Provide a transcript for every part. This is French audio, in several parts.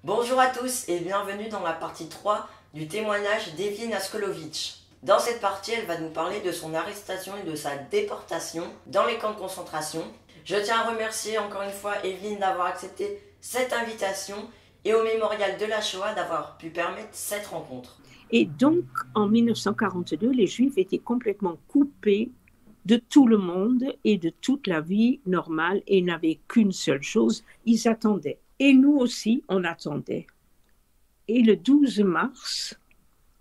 Bonjour à tous et bienvenue dans la partie 3 du témoignage d'Evelyne Askolovitch. Dans cette partie, elle va nous parler de son arrestation et de sa déportation dans les camps de concentration. Je tiens à remercier encore une fois Evelyne d'avoir accepté cette invitation et au Mémorial de la Shoah d'avoir pu permettre cette rencontre. Et donc, en 1942, les Juifs étaient complètement coupés de tout le monde et de toute la vie normale et n'avaient qu'une seule chose, ils attendaient. Et nous aussi, on attendait. Et le 12 mars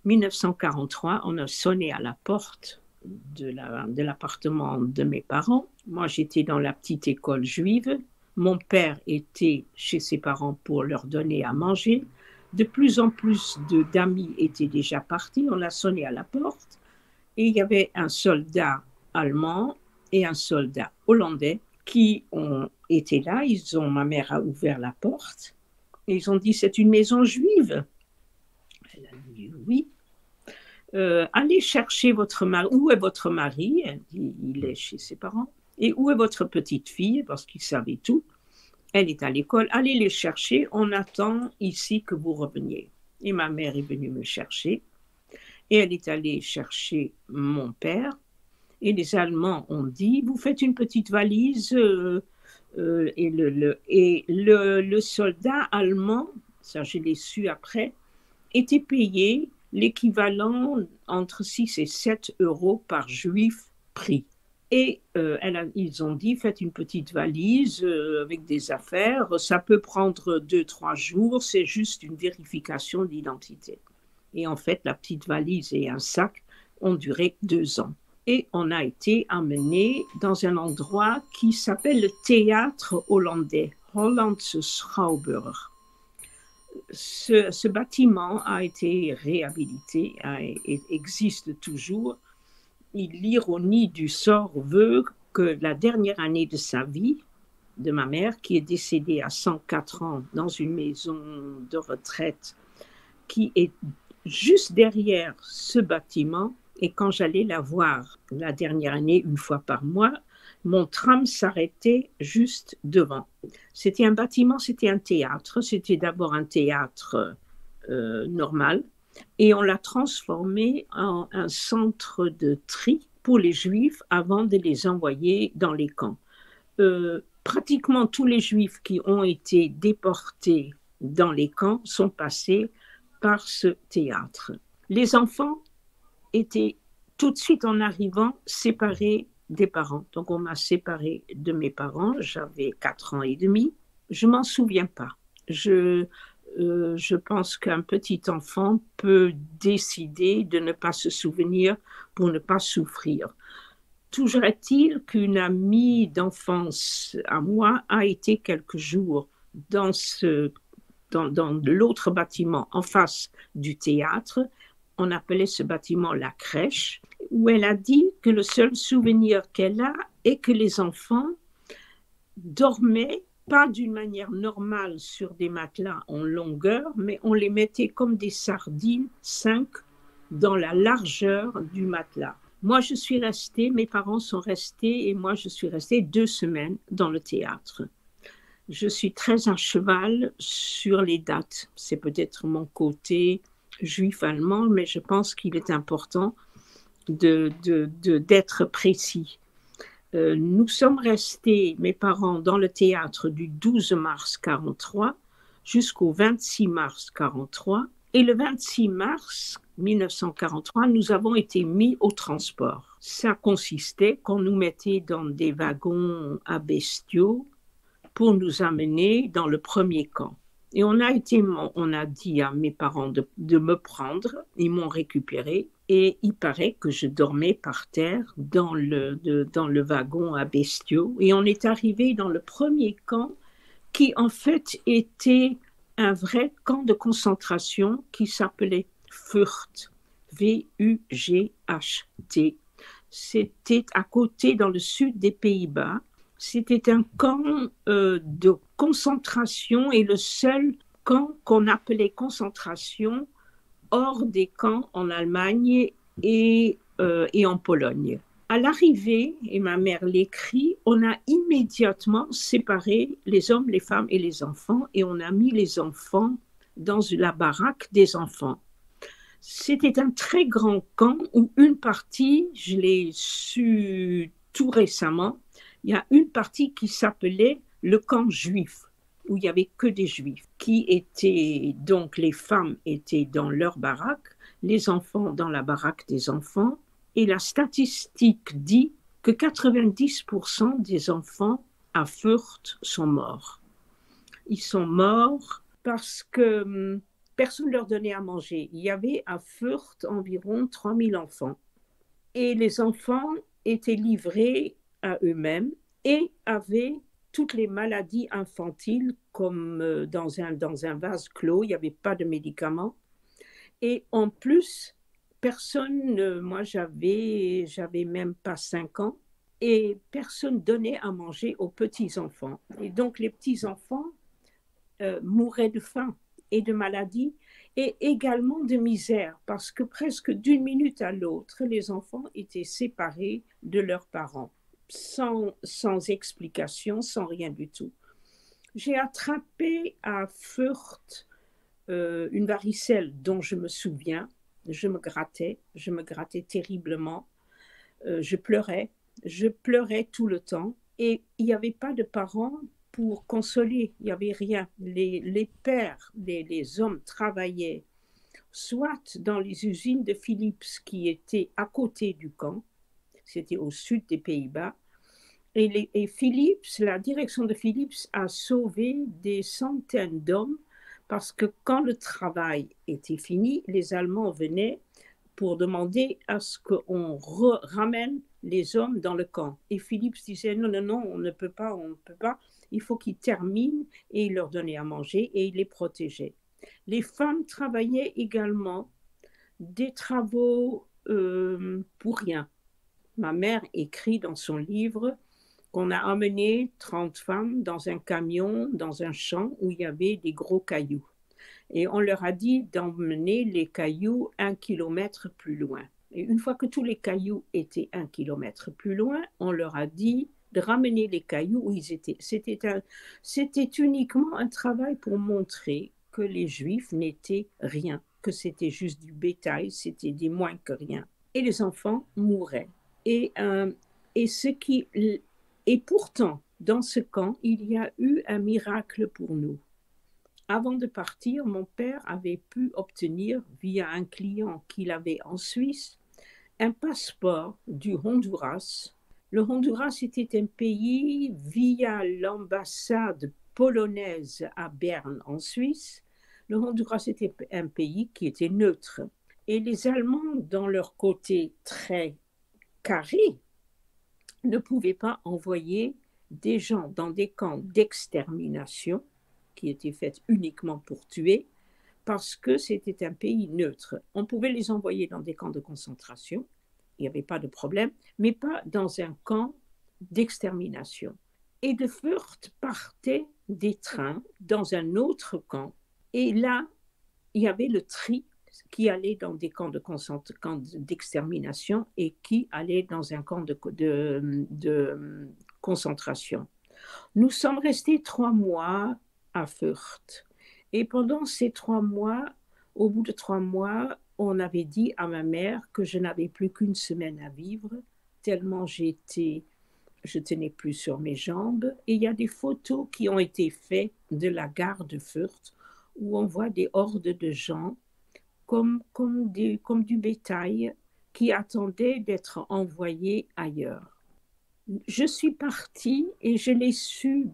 1943, on a sonné à la porte de l'appartement de mes parents. Moi, j'étais dans la petite école juive. Mon père était chez ses parents pour leur donner à manger. De plus en plus d'amis étaient déjà partis. On a sonné à la porte et il y avait un soldat allemand et un soldat hollandais qui ont été là. Ma mère a ouvert la porte et ils ont dit « c'est une maison juive ». Elle a dit « oui ». Allez chercher votre mari. Où est votre mari? Elle dit « il est chez ses parents ». Et où est votre petite fille? Parce qu'ils savaient tout. Elle est à l'école. Allez les chercher. On attend ici que vous reveniez. Et ma mère est venue me chercher. Et elle est allée chercher mon père. Et les Allemands ont dit, vous faites une petite valise. Et le soldat allemand, ça je l'ai su après, était payé l'équivalent entre 6 et 7 euros par juif pris. Et ils ont dit, faites une petite valise avec des affaires, ça peut prendre 2-3 jours, c'est juste une vérification d'identité. Et en fait, la petite valise et un sac ont duré 2 ans. Et on a été amené dans un endroit qui s'appelle le théâtre hollandais, Hollandse Schouwburg. Ce bâtiment a été réhabilité et existe toujours. L'ironie du sort veut que la dernière année de sa vie, de ma mère, qui est décédée à 104 ans dans une maison de retraite qui est juste derrière ce bâtiment, et quand j'allais la voir la dernière année, une fois par mois, mon tram s'arrêtait juste devant. C'était un bâtiment, c'était un théâtre. C'était d'abord un théâtre normal. Et on l'a transformé en un centre de tri pour les Juifs avant de les envoyer dans les camps. Pratiquement tous les Juifs qui ont été déportés dans les camps sont passés par ce théâtre. Les enfants étaient tout de suite en arrivant séparés des parents. Donc on m'a séparée de mes parents, j'avais 4 ans et demi. Je ne m'en souviens pas. Je pense qu'un petit enfant peut décider de ne pas se souvenir pour ne pas souffrir. Toujours est-il qu'une amie d'enfance à moi a été quelques jours dans l'autre bâtiment en face du théâtre. On appelait ce bâtiment la crèche, où elle a dit que le seul souvenir qu'elle a est que les enfants dormaient pas d'une manière normale sur des matelas en longueur, mais on les mettait comme des sardines, 5, dans la largeur du matelas. Moi, je suis restée, mes parents sont restés, et moi, je suis restée 2 semaines dans le théâtre. Je suis très à cheval sur les dates. C'est peut-être mon côté juif allemand, mais je pense qu'il est important d'être précis. Nous sommes restés, mes parents, dans le théâtre du 12 mars 1943 jusqu'au 26 mars 1943. Et le 26 mars 1943, nous avons été mis au transport. Ça consistait qu'on nous mettait dans des wagons à bestiaux pour nous amener dans le premier camp. Et on a dit à mes parents de me prendre, ils m'ont récupéré et il paraît que je dormais par terre dans le wagon à bestiaux. Et on est arrivé dans le premier camp qui en fait était un vrai camp de concentration qui s'appelait Vught, V-U-G-H-T. C'était à côté dans le sud des Pays-Bas. C'était un camp de concentration et le seul camp qu'on appelait concentration hors des camps en Allemagne et en Pologne. À l'arrivée, et ma mère l'écrit, on a immédiatement séparé les hommes, les femmes et les enfants et on a mis les enfants dans la baraque des enfants. C'était un très grand camp où une partie, je l'ai su tout récemment, il y a une partie qui s'appelait le camp juif, où il n'y avait que des juifs, qui étaient, donc les femmes étaient dans leur baraque, les enfants dans la baraque des enfants, et la statistique dit que 90% des enfants à Fürth sont morts. Ils sont morts parce que personne ne leur donnait à manger. Il y avait à Fürth environ 3000 enfants. Et les enfants étaient livrés à eux-mêmes et avaient toutes les maladies infantiles comme dans un vase clos. Il n'y avait pas de médicaments. Et en plus, personne, moi j'avais même pas 5 ans, et personne donnait à manger aux petits-enfants. Et donc les petits-enfants mouraient de faim et de maladie et également de misère parce que presque d'une minute à l'autre, les enfants étaient séparés de leurs parents sans explication, sans rien du tout. J'ai attrapé à Fürth une varicelle dont je me souviens. Je me grattais terriblement. Je pleurais tout le temps et il n'y avait pas de parents pour consoler, il n'y avait rien. Les pères, les hommes travaillaient soit dans les usines de Philips qui étaient à côté du camp, c'était au sud des Pays-Bas, et Philips, la direction de Philips a sauvé des centaines d'hommes parce que quand le travail était fini, les Allemands venaient pour demander à ce qu'on ramène les hommes dans le camp. Et Philips disait non, on ne peut pas, il faut qu'ils terminent, et il leur donnait à manger et il les protégeait. Les femmes travaillaient également des travaux pour rien. Ma mère écrit dans son livre qu'on a amené 30 femmes dans un camion, dans un champ où il y avait des gros cailloux. Et on leur a dit d'emmener les cailloux 1 kilomètre plus loin. Et une fois que tous les cailloux étaient 1 kilomètre plus loin, on leur a dit de ramener les cailloux où ils étaient. C'était uniquement un travail pour montrer que les Juifs n'étaient rien, que c'était juste du bétail, c'était des moins que rien. Et les enfants mouraient. Et pourtant, dans ce camp, il y a eu un miracle pour nous. Avant de partir, mon père avait pu obtenir, via un client qu'il avait en Suisse, un passeport du Honduras. Le Honduras était un pays, via l'ambassade polonaise à Berne en Suisse, le Honduras était un pays qui était neutre. Et les Allemands, dans leur côté très carré, ne pouvaient pas envoyer des gens dans des camps d'extermination qui étaient faits uniquement pour tuer, parce que c'était un pays neutre. On pouvait les envoyer dans des camps de concentration, il n'y avait pas de problème, mais pas dans un camp d'extermination. Et de Fürth partaient des trains dans un autre camp, et là, il y avait le tri qui allait dans des camps d'extermination et qui allait dans un camp de concentration. Nous sommes restés 3 mois à Fürth. Et pendant ces 3 mois, au bout de 3 mois, on avait dit à ma mère que je n'avais plus qu'une semaine à vivre, tellement je tenais plus sur mes jambes. Et il y a des photos qui ont été faites de la gare de Fürth où on voit des hordes de gens comme du bétail qui attendaient d'être envoyés ailleurs. Je suis partie et je l'ai su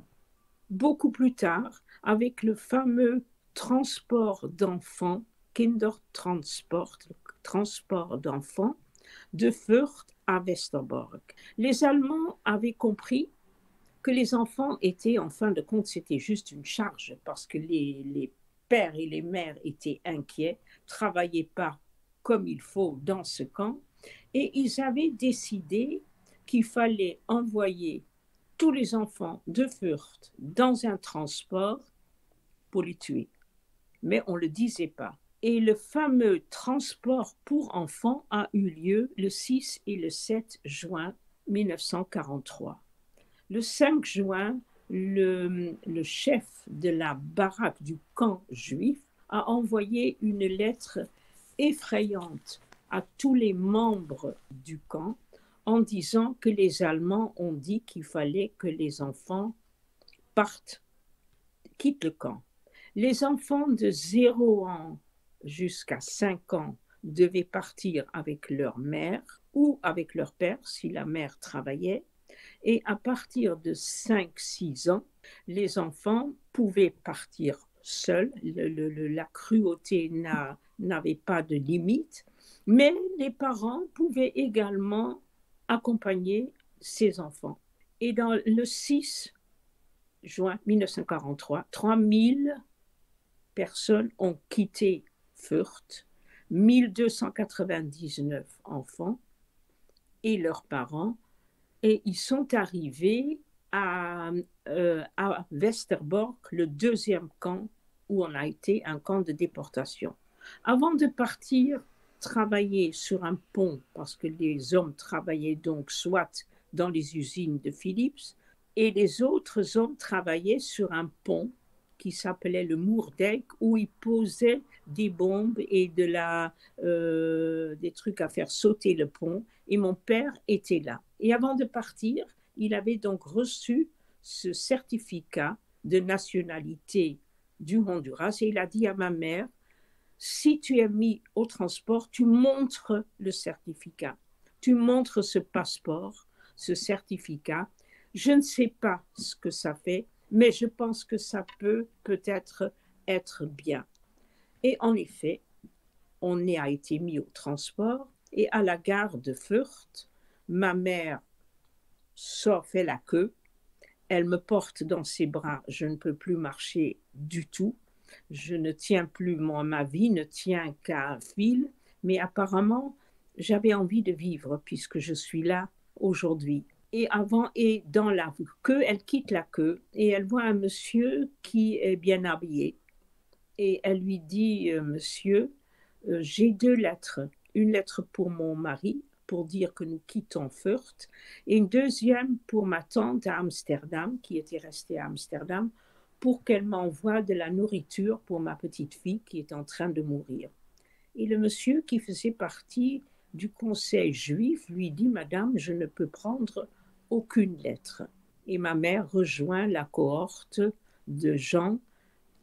beaucoup plus tard avec le fameux transport d'enfants, Kindertransport, transport d'enfants, de Fürth à Westerbork. Les Allemands avaient compris que les enfants étaient, en fin de compte, c'était juste une charge parce que les pères et les mères étaient inquiets, travaillaient pas comme il faut dans ce camp, et ils avaient décidé qu'il fallait envoyer tous les enfants de Fürth dans un transport pour les tuer. Mais on ne le disait pas. Et le fameux transport pour enfants a eu lieu le 6 et le 7 juin 1943. Le 5 juin, le chef de la baraque du camp juif a envoyé une lettre effrayante à tous les membres du camp en disant que les Allemands ont dit qu'il fallait que les enfants quittent le camp. Les enfants de 0 ans jusqu'à 5 ans devaient partir avec leur mère ou avec leur père si la mère travaillait. Et à partir de 5-6 ans, les enfants pouvaient partir seuls. La cruauté n'avait pas de limite, mais les parents pouvaient également accompagner ces enfants. Et dans le 6 juin 1943, 3000 personnes ont quitté Fürth, 1299 enfants et leurs parents, et ils sont arrivés à Westerbork, le deuxième camp où on a été, un camp de déportation. Avant de partir travailler sur un pont, parce que les hommes travaillaient donc soit dans les usines de Philips, et les autres hommes travaillaient sur un pont qui s'appelait le Moerdijk, où ils posaient des bombes et des trucs à faire sauter le pont. Et mon père était là. Et avant de partir, il avait donc reçu ce certificat de nationalité du Honduras. Et il a dit à ma mère, si tu es mis au transport, tu montres le certificat. Tu montres ce passeport, ce certificat. Je ne sais pas ce que ça fait, mais je pense que ça peut-être être bien. Et en effet, on a été mis au transport et à la gare de Fürth, ma mère fait la queue, elle me porte dans ses bras, je ne peux plus marcher du tout, je ne tiens plus, ma vie ne tient qu'à un fil, mais apparemment, j'avais envie de vivre puisque je suis là aujourd'hui. Et dans la queue, elle quitte la queue et elle voit un monsieur qui est bien habillé. Et elle lui dit, monsieur, j'ai 2 lettres. Une lettre pour mon mari, pour dire que nous quittons Fürth, et une deuxième pour ma tante à Amsterdam, qui était restée à Amsterdam, pour qu'elle m'envoie de la nourriture pour ma petite fille qui est en train de mourir. Et le monsieur qui faisait partie du conseil juif lui dit, madame, je ne peux prendre aucune lettre. Et ma mère rejoint la cohorte de gens.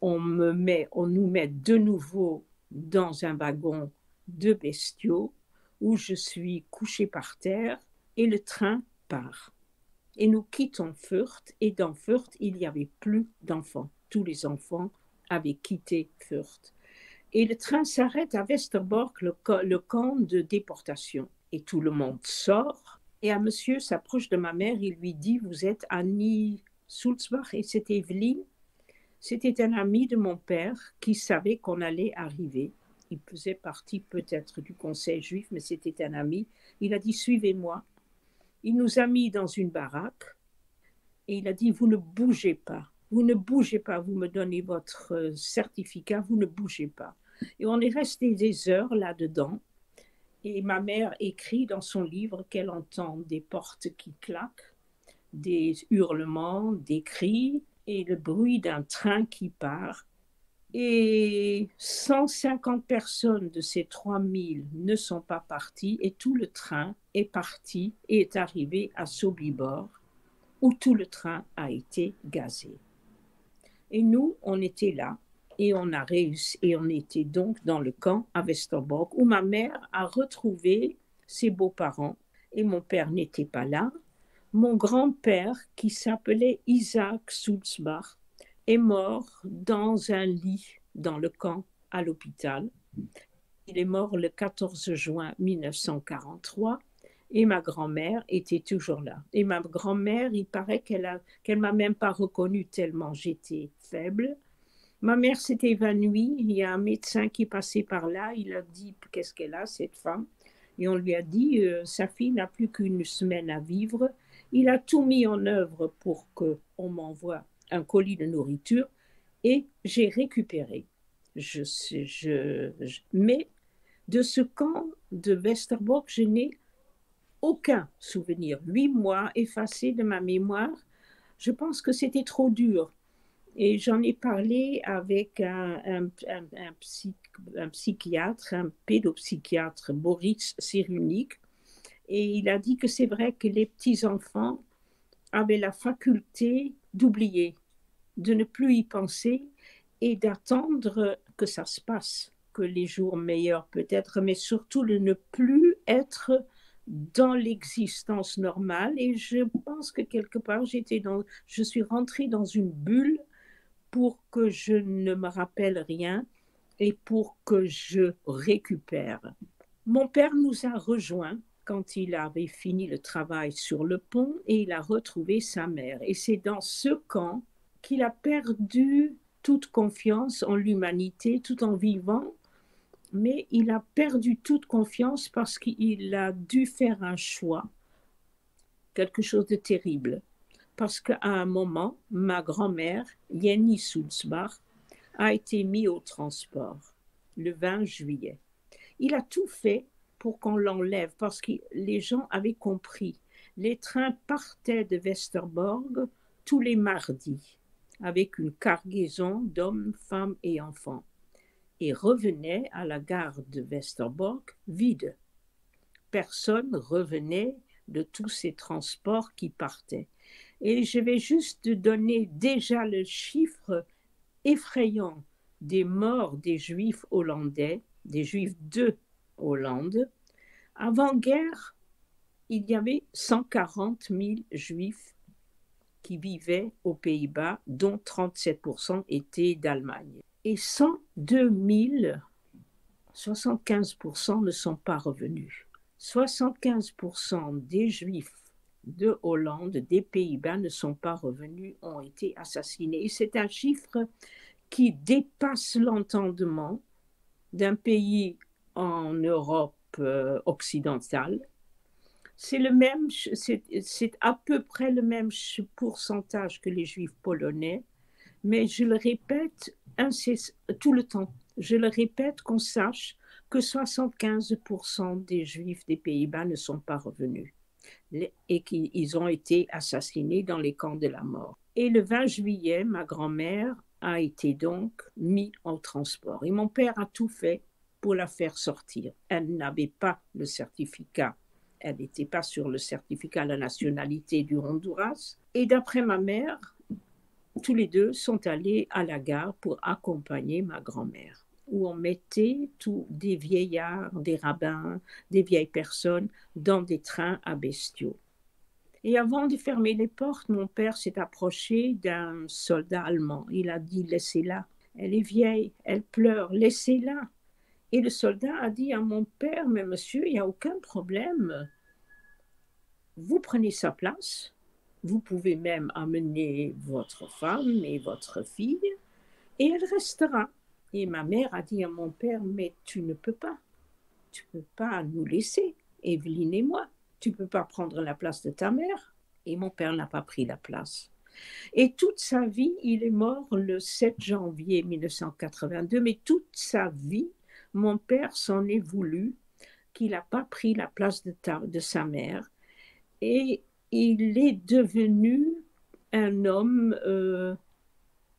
On nous met de nouveau dans un wagon de bestiaux où je suis couchée par terre et le train part. Et nous quittons Fürth et dans Fürth, il n'y avait plus d'enfants. Tous les enfants avaient quitté Fürth. Et le train s'arrête à Westerbork, le camp de déportation. Et tout le monde sort. Et un monsieur s'approche de ma mère, il lui dit, vous êtes Annie Sulzbach et c'est Evelyne. C'était un ami de mon père qui savait qu'on allait arriver. Il faisait partie peut-être du conseil juif, mais c'était un ami. Il a dit, suivez-moi. Il nous a mis dans une baraque et il a dit, vous ne bougez pas. Vous ne bougez pas, vous me donnez votre certificat, vous ne bougez pas. Et on est resté des heures là-dedans. Et ma mère écrit dans son livre qu'elle entend des portes qui claquent, des hurlements, des cris et le bruit d'un train qui part. Et 150 personnes de ces 3000 ne sont pas parties et tout le train est parti et est arrivé à Sobibor où tout le train a été gazé. Et nous, on était là. Et on a réussi, et on était donc dans le camp à Westerbork où ma mère a retrouvé ses beaux-parents et mon père n'était pas là. Mon grand-père, qui s'appelait Isaac Sulzbach, est mort dans un lit dans le camp à l'hôpital. Il est mort le 14 juin 1943 et ma grand-mère était toujours là. Et ma grand-mère, il paraît qu'elle m'a même pas reconnue tellement j'étais faible. Ma mère s'est évanouie, il y a un médecin qui passait par là, il a dit qu'est-ce qu'elle a cette femme et on lui a dit sa fille n'a plus qu'une semaine à vivre. Il a tout mis en œuvre pour qu'on m'envoie un colis de nourriture et j'ai récupéré. Mais de ce camp de Westerbork, je n'ai aucun souvenir. 8 mois effacés de ma mémoire, je pense que c'était trop dur. Et j'en ai parlé avec un psychiatre, un pédopsychiatre, Boris Cyrulnik, et il a dit que c'est vrai que les petits-enfants avaient la faculté d'oublier, de ne plus y penser et d'attendre que ça se passe, que les jours meilleurs peut-être, mais surtout de ne plus être dans l'existence normale. Et je pense que quelque part, je suis rentrée dans une bulle pour que je ne me rappelle rien et pour que je récupère. Mon père nous a rejoints quand il avait fini le travail sur le pont et il a retrouvé sa mère. Et c'est dans ce camp qu'il a perdu toute confiance en l'humanité tout en vivant, mais il a perdu toute confiance parce qu'il a dû faire un choix, quelque chose de terrible. Parce qu'à un moment, ma grand-mère, Jenny Sulzbach, a été mise au transport le 20 juillet. Il a tout fait pour qu'on l'enlève parce que les gens avaient compris. Les trains partaient de Westerbork tous les mardis avec une cargaison d'hommes, femmes et enfants et revenaient à la gare de Westerbork vide. Personne revenait de tous ces transports qui partaient. Et je vais juste donner déjà le chiffre effrayant des morts des Juifs hollandais, des Juifs de Hollande. Avant-guerre, il y avait 140 000 Juifs qui vivaient aux Pays-Bas, dont 37% étaient d'Allemagne. Et 102 000, 75% ne sont pas revenus. 75% des Juifs de Hollande, des Pays-Bas, ne sont pas revenus, ont été assassinés. Et c'est un chiffre qui dépasse l'entendement d'un pays en Europe occidentale. C'est à peu près le même pourcentage que les Juifs polonais, mais je le répète tout le temps. Je le répète qu'on sache que 75% des Juifs des Pays-Bas ne sont pas revenus et qu'ils ont été assassinés dans les camps de la mort. Et le 20 juillet, ma grand-mère a été donc mise en transport. Et mon père a tout fait pour la faire sortir. Elle n'avait pas le certificat. Elle n'était pas sur le certificat de la nationalité du Honduras. Et d'après ma mère, tous les deux sont allés à la gare pour accompagner ma grand-mère, où on mettait des vieillards, des rabbins, des vieilles personnes dans des trains à bestiaux. Et avant de fermer les portes, mon père s'est approché d'un soldat allemand. Il a dit « Laissez-la, elle est vieille, elle pleure, laissez-la ». Et le soldat a dit à mon père « Mais monsieur, il n'y a aucun problème. Vous prenez sa place. Vous pouvez même amener votre femme et votre fille et elle restera. » Et ma mère a dit à mon père « Mais tu ne peux pas. Tu ne peux pas nous laisser, Evelyne et moi. Tu ne peux pas prendre la place de ta mère. » Et mon père n'a pas pris la place. Et toute sa vie, il est mort le 7 janvier 1982, mais toute sa vie, mon père s'en est voulu qu'il n'a pas pris la place de sa mère. Et il est devenu un homme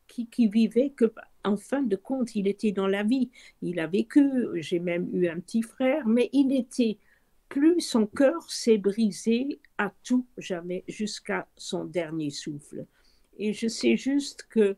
qui vivait que, en fin de compte, il était dans la vie. Il a vécu, j'ai même eu un petit frère, mais il était plus, son cœur s'est brisé à tout jamais jusqu'à son dernier souffle. Et je sais juste que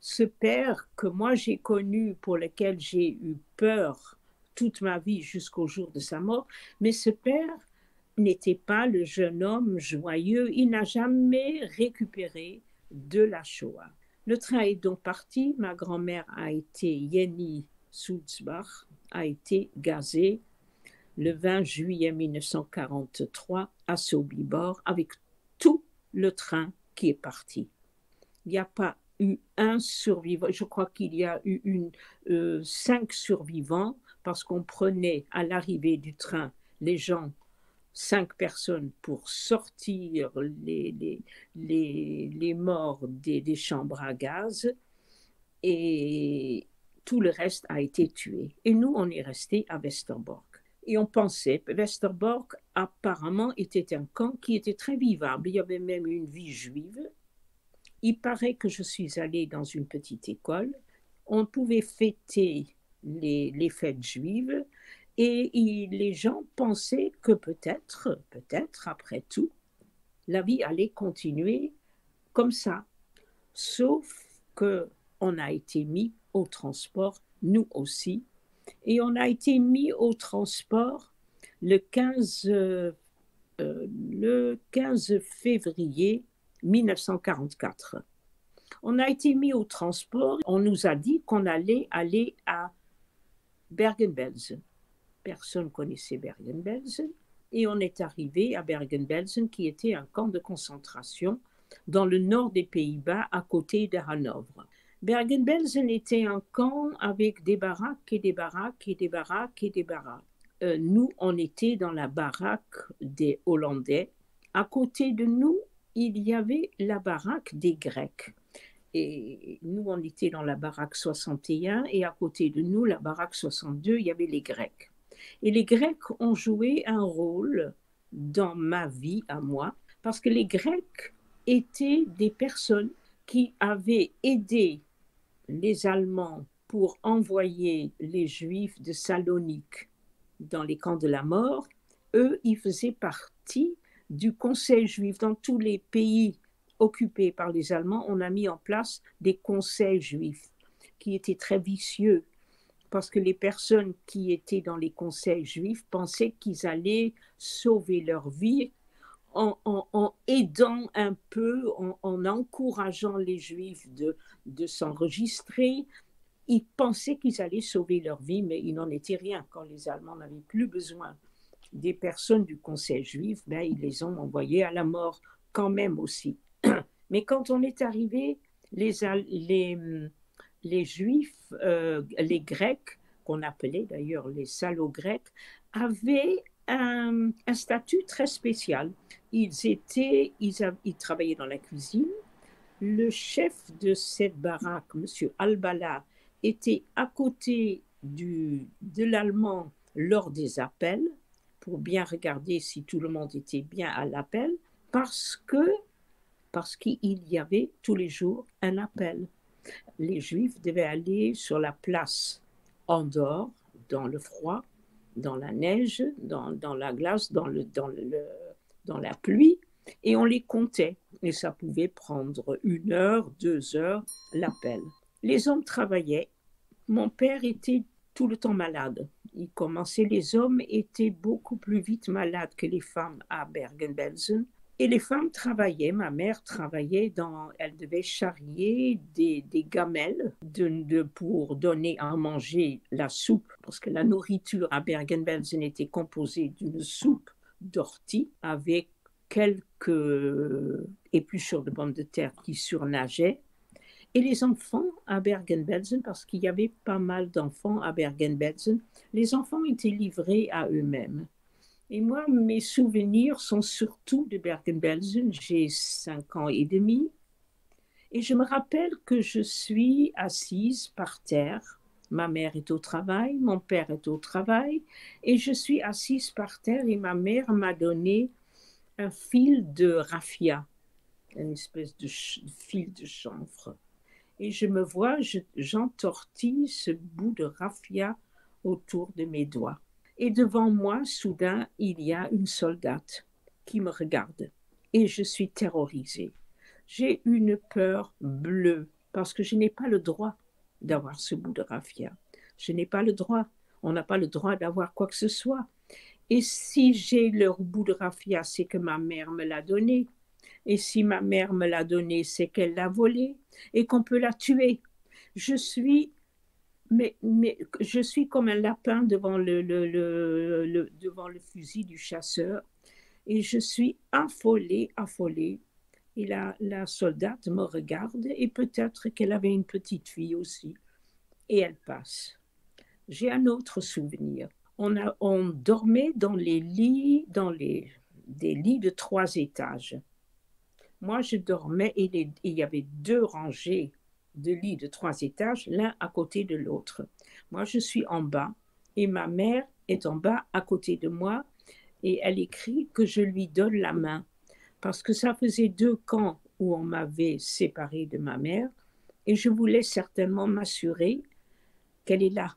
ce père que moi j'ai connu, pour lequel j'ai eu peur toute ma vie jusqu'au jour de sa mort, mais ce père n'était pas le jeune homme joyeux, il n'a jamais récupéré de la Shoah. Le train est donc parti, ma grand-mère a été, Jenny Sulzbach, a été gazée le 20 juillet 1943 à Sobibor avec tout le train qui est parti. Il n'y a pas eu un survivant, je crois qu'il y a eu 5 survivants parce qu'on prenait à l'arrivée du train les gens, 5 personnes pour sortir les morts des chambres à gaz et tout le reste a été tué. Et nous, on est restés à Westerbork. Et on pensait, Westerbork apparemment était un camp qui était très vivable. Il y avait même une vie juive. Il paraît que je suis allée dans une petite école. On pouvait fêter les fêtes juives et les gens pensaient que peut-être, après tout, la vie allait continuer comme ça. Sauf qu'on a été mis au transport, nous aussi, et on a été mis au transport le 15 février 1944. On a été mis au transport, on nous a dit qu'on allait aller à Bergen-Belsen. Personne ne connaissait Bergen-Belsen. Et on est arrivé à Bergen-Belsen, qui était un camp de concentration dans le nord des Pays-Bas, à côté de Hanovre. Bergen-Belsen était un camp avec des baraques et des baraques et des baraques et des baraques. Nous, on était dans la baraque des Hollandais. À côté de nous, il y avait la baraque des Grecs. Et nous, on était dans la baraque 61 et à côté de nous, la baraque 62, il y avait les Grecs. Et les Grecs ont joué un rôle dans ma vie à moi, parce que les Grecs étaient des personnes qui avaient aidé les Allemands pour envoyer les Juifs de Salonique dans les camps de la mort. Eux, ils faisaient partie du Conseil juif. Dans tous les pays occupés par les Allemands, on a mis en place des conseils juifs qui étaient très vicieux, parce que les personnes qui étaient dans les conseils juifs pensaient qu'ils allaient sauver leur vie en aidant un peu, en encourageant les Juifs de s'enregistrer. Ils pensaient qu'ils allaient sauver leur vie, mais il n'en était rien. Quand les Allemands n'avaient plus besoin des personnes du Conseil juif, ben, ils les ont envoyés à la mort quand même aussi. Mais quand on est arrivé, les Juifs, les Grecs, qu'on appelait d'ailleurs les salauds-grecs, avaient un statut très spécial. Ils travaillaient dans la cuisine. Le chef de cette baraque, M. Albala, était à côté de l'allemand lors des appels, pour bien regarder si tout le monde était bien à l'appel, parce qu'il y avait tous les jours un appel. Les Juifs devaient aller sur la place en dehors, dans le froid, dans la neige, dans la glace, dans la pluie, et on les comptait. Et ça pouvait prendre 1 heure, 2 heures, l'appel. Les hommes travaillaient. Mon père était tout le temps malade. Les hommes étaient beaucoup plus vite malades que les femmes à Bergen-Belsen. Et les femmes travaillaient, ma mère travaillait elle devait charrier des gamelles pour donner à manger la soupe, parce que la nourriture à Bergen-Belsen était composée d'une soupe d'ortie avec quelques épluchures de pommes de terre qui surnageaient. Et les enfants à Bergen-Belsen, parce qu'il y avait pas mal d'enfants à Bergen-Belsen, les enfants étaient livrés à eux-mêmes. Et moi, mes souvenirs sont surtout de Bergen-Belsen. J'ai 5 ans et demi. Et je me rappelle que je suis assise par terre. Ma mère est au travail, mon père est au travail. Et je suis assise par terre et ma mère m'a donné un fil de raffia, une espèce de fil de chanvre. Et je me vois, j'entortille ce bout de raffia autour de mes doigts. Et devant moi, soudain, il y a une soldate qui me regarde. Et je suis terrorisée. J'ai une peur bleue parce que je n'ai pas le droit d'avoir ce bout de raffia. Je n'ai pas le droit. On n'a pas le droit d'avoir quoi que ce soit. Et si j'ai le bout de raffia, c'est que ma mère me l'a donné. Et si ma mère me l'a donné, c'est qu'elle l'a volé et qu'on peut la tuer. Je suis comme un lapin devant devant le fusil du chasseur et je suis affolée. Et la soldate me regarde et peut-être qu'elle avait une petite fille aussi. Et elle passe. J'ai un autre souvenir. On dormait dans les lits, des lits de 3 étages. Moi, je dormais et il y avait 2 rangées de lits de 3 étages, l'un à côté de l'autre. Moi, je suis en bas et ma mère est en bas à côté de moi et elle écrit que je lui donne la main parce que ça faisait 2 camps où on m'avait séparée de ma mère et je voulais certainement m'assurer qu'elle est là.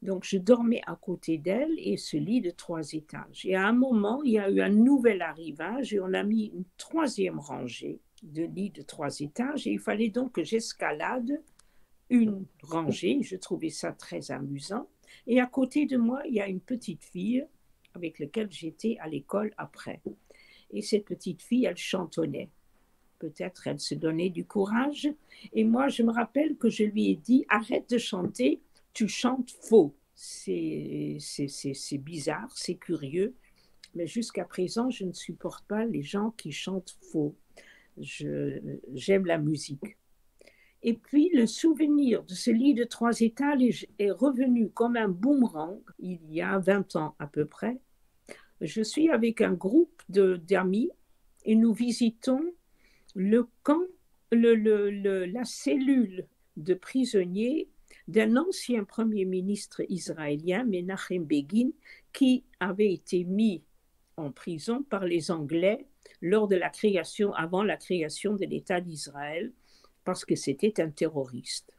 Donc, je dormais à côté d'elle et ce lit de 3 étages. Et à un moment, il y a eu un nouvel arrivage et on a mis une 3e rangée de lits de 3 étages et il fallait donc que j'escalade une rangée. Je trouvais ça très amusant. Et à côté de moi, il y a une petite fille avec laquelle j'étais à l'école après. Et cette petite fille, elle chantonnait. Peut-être elle se donnait du courage. Et moi, je me rappelle que je lui ai dit, arrête de chanter, tu chantes faux. C'est bizarre, c'est curieux, mais jusqu'à présent, je ne supporte pas les gens qui chantent faux. J'aime la musique. Et puis, le souvenir de ce lit de 3 étages est revenu comme un boomerang il y a 20 ans à peu près. Je suis avec un groupe d'amis et nous visitons le camp, la cellule de prisonniers d'un ancien premier ministre israélien, Menachem Begin, qui avait été mis en prison par les Anglais avant la création de l'État d'Israël, parce que c'était un terroriste.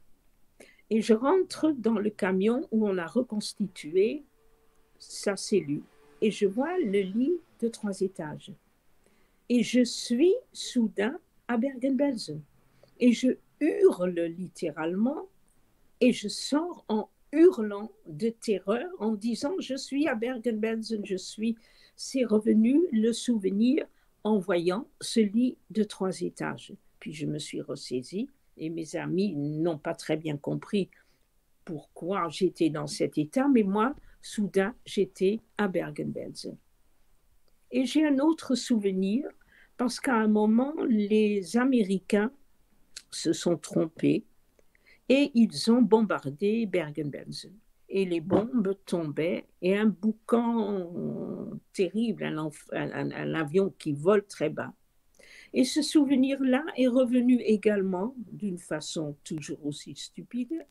Et je rentre dans le camion où on a reconstitué sa cellule et je vois le lit de 3 étages. Et je suis soudain à Bergen-Belsen. Et je hurle littéralement et je sors en hurlant de terreur en disant je suis à Bergen-Belsen, c'est revenu le souvenir en voyant ce lit de 3 étages. Puis je me suis ressaisie et mes amis n'ont pas très bien compris pourquoi j'étais dans cet état, mais moi, soudain, j'étais à Bergen-Belsen. Et j'ai un autre souvenir parce qu'à un moment, les Américains se sont trompés et ils ont bombardé Bergen-Belsen. Et les bombes tombaient et un boucan terrible, un avion qui vole très bas. Et ce souvenir-là est revenu également d'une façon toujours aussi stupide.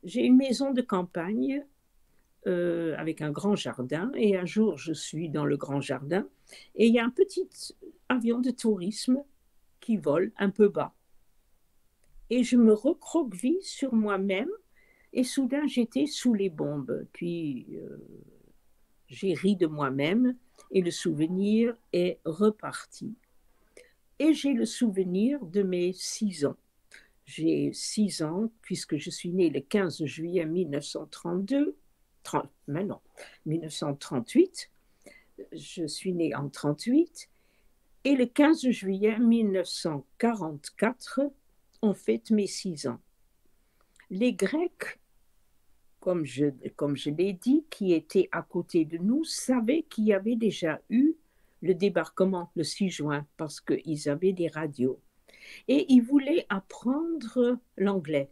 J'ai une maison de campagne avec un grand jardin et un jour je suis dans le grand jardin et il y a un petit avion de tourisme qui vole un peu bas. Et je me recroqueville sur moi-même et soudain j'étais sous les bombes. Puis j'ai ri de moi-même et le souvenir est reparti. Et j'ai le souvenir de mes 6 ans. J'ai 6 ans puisque je suis née le 15 juillet 1938. Je suis née en 1938. Et le 15 juillet 1944, on fête mes 6 ans. Les Grecs, comme je l'ai dit, qui étaient à côté de nous, savaient qu'il y avait déjà eu le débarquement le 6 juin parce qu'ils avaient des radios. Et ils voulaient apprendre l'anglais.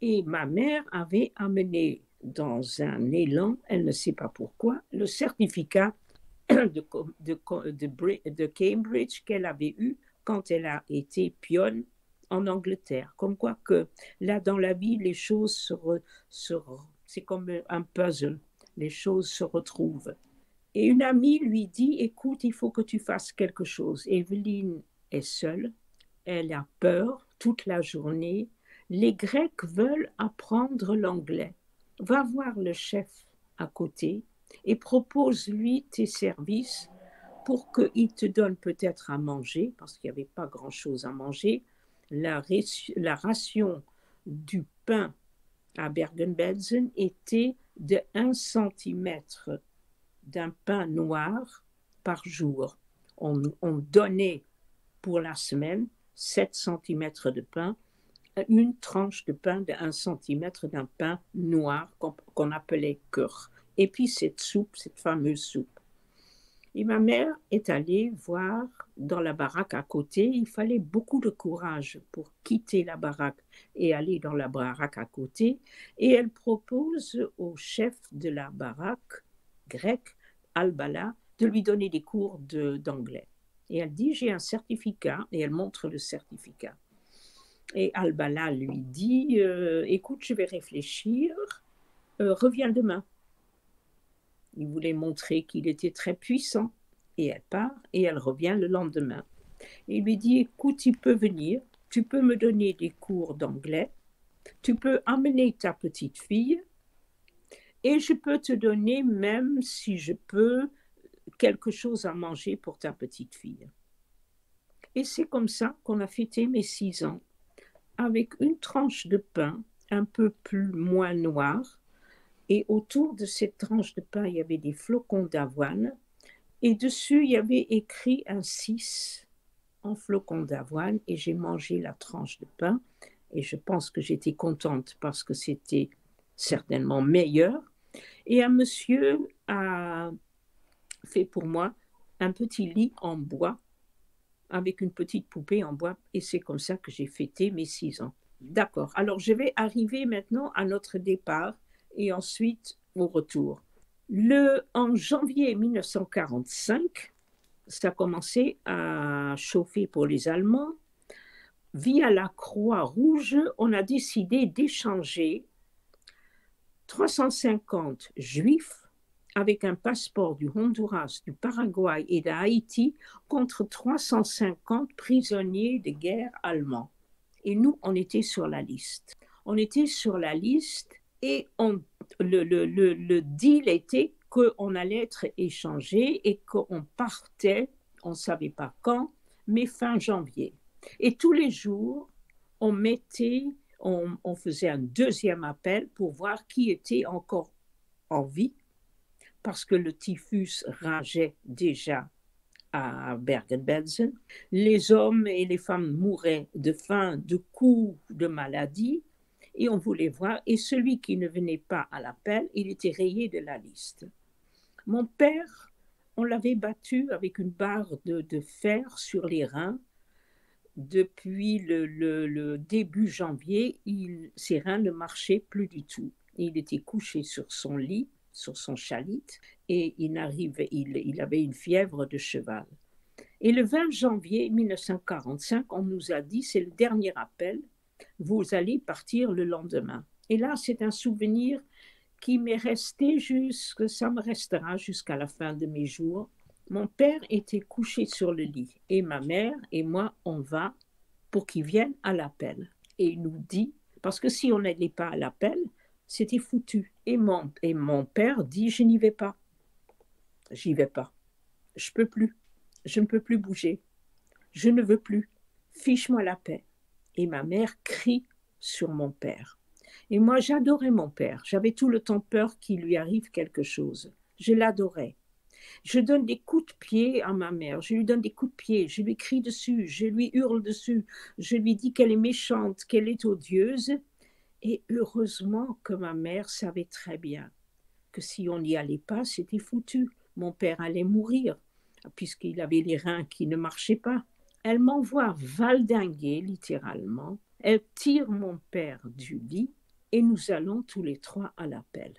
Et ma mère avait amené dans un élan, elle ne sait pas pourquoi, le certificat de Cambridge qu'elle avait eu quand elle a été pionne en Angleterre. Comme quoi que là, dans la vie, les choses c'est comme un puzzle, les choses se retrouvent. Et une amie lui dit, écoute, il faut que tu fasses quelque chose. Evelyne est seule, elle a peur toute la journée. Les Grecs veulent apprendre l'anglais. Va voir le chef à côté et propose-lui tes services pour qu'il te donne peut-être à manger, parce qu'il n'y avait pas grand-chose à manger. La ration du pain à Bergen-Belsen était de 1 centimètre d'un pain noir par jour. On donnait pour la semaine 7 centimètres de pain, une tranche de pain de 1 centimètre d'un pain noir qu'on appelait keur. Et puis cette fameuse soupe. Et ma mère est allée voir dans la baraque à côté. Il fallait beaucoup de courage pour quitter la baraque et aller dans la baraque à côté. Et elle propose au chef de la baraque grec, Al-Bala, de lui donner des cours d'anglais. Et elle dit, j'ai un certificat, et elle montre le certificat. Et Al-Bala lui dit, écoute, je vais réfléchir, reviens demain. Il voulait montrer qu'il était très puissant. Et elle part, et elle revient le lendemain. Et il lui dit, écoute, tu peux venir, tu peux me donner des cours d'anglais, tu peux amener ta petite fille et je peux te donner, même si je peux, quelque chose à manger pour ta petite fille. Et c'est comme ça qu'on a fêté mes 6 ans, avec une tranche de pain un peu plus moins noire. Et autour de cette tranche de pain, il y avait des flocons d'avoine. Et dessus, il y avait écrit un 6 en flocons d'avoine. Et j'ai mangé la tranche de pain. Et je pense que j'étais contente parce que c'était certainement meilleur. Et un monsieur a fait pour moi un petit lit en bois avec une petite poupée en bois. Et c'est comme ça que j'ai fêté mes 6 ans. D'accord. Alors, je vais arriver maintenant à notre départ et ensuite au retour. En janvier 1945, ça a commencé à chauffer pour les Allemands. Via la Croix-Rouge, on a décidé d'échanger 350 juifs avec un passeport du Honduras, du Paraguay et d'Haïti contre 350 prisonniers de guerre allemands. Et nous, on était sur la liste. On était sur la liste et le deal était qu'on allait être échangé et qu'on partait, on ne savait pas quand, mais fin janvier. Et tous les jours, on faisait un deuxième appel pour voir qui était encore en vie, parce que le typhus rageait déjà à Bergen-Belsen. Les hommes et les femmes mouraient de faim, de coups, de maladies, et on voulait voir. Et celui qui ne venait pas à l'appel, il était rayé de la liste. Mon père, on l'avait battu avec une barre de fer sur les reins. Depuis le début janvier, ses reins ne marchaient plus du tout. Il était couché sur son lit, sur son chalit, et il avait une fièvre de cheval. Et le 20 janvier 1945, on nous a dit, c'est le dernier appel, vous allez partir le lendemain. Et là, c'est un souvenir qui m'est resté ça me restera jusqu'à la fin de mes jours. Mon père était couché sur le lit, et ma mère et moi, on va pour qu'il vienne à l'appel. Et il nous dit, parce que si on n'allait pas à l'appel, c'était foutu. Et mon père dit, je n'y vais pas. J'y vais pas. Je peux plus. Je ne peux plus bouger. Je ne veux plus. Fiche-moi la paix. Et ma mère crie sur mon père. Et moi, j'adorais mon père. J'avais tout le temps peur qu'il lui arrive quelque chose. Je l'adorais. Je donne des coups de pied à ma mère. Je lui donne des coups de pied. Je lui crie dessus. Je lui hurle dessus. Je lui dis qu'elle est méchante, qu'elle est odieuse. Et heureusement que ma mère savait très bien que si on n'y allait pas, c'était foutu. Mon père allait mourir, puisqu'il avait les reins qui ne marchaient pas. Elle m'envoie valdinguer, littéralement. Elle tire mon père du lit et nous allons tous les trois à l'appel.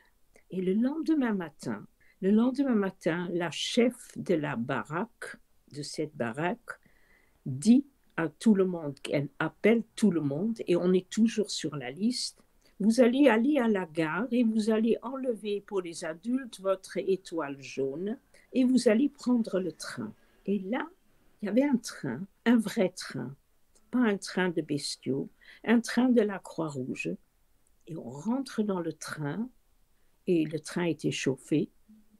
Et le lendemain matin, la chef de la baraque, de cette baraque, dit à tout le monde, qu'elle appelle tout le monde, et on est toujours sur la liste. Vous allez aller à la gare et vous allez enlever pour les adultes votre étoile jaune et vous allez prendre le train. Et là, il y avait un train, un vrai train, pas un train de bestiaux, un train de la Croix-Rouge. Et on rentre dans le train et le train était chauffé.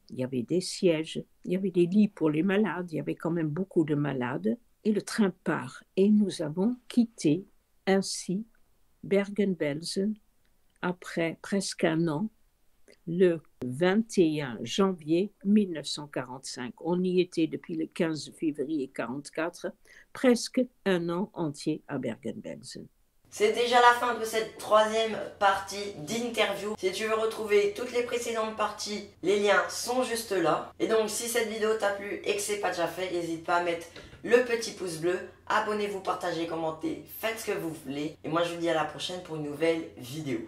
Il y avait des sièges, il y avait des lits pour les malades, il y avait quand même beaucoup de malades. Et le train part. Et nous avons quitté ainsi Bergen-Belsen après presque un an, le 21 janvier 1945. On y était depuis le 15 février 1944, presque un an entier à Bergen-Belsen. C'est déjà la fin de cette troisième partie d'interview. Si tu veux retrouver toutes les précédentes parties, les liens sont juste là. Et donc si cette vidéo t'a plu et que c'est pas déjà fait, n'hésite pas à mettre le petit pouce bleu, abonnez-vous, partagez, commentez, faites ce que vous voulez. Et moi je vous dis à la prochaine pour une nouvelle vidéo.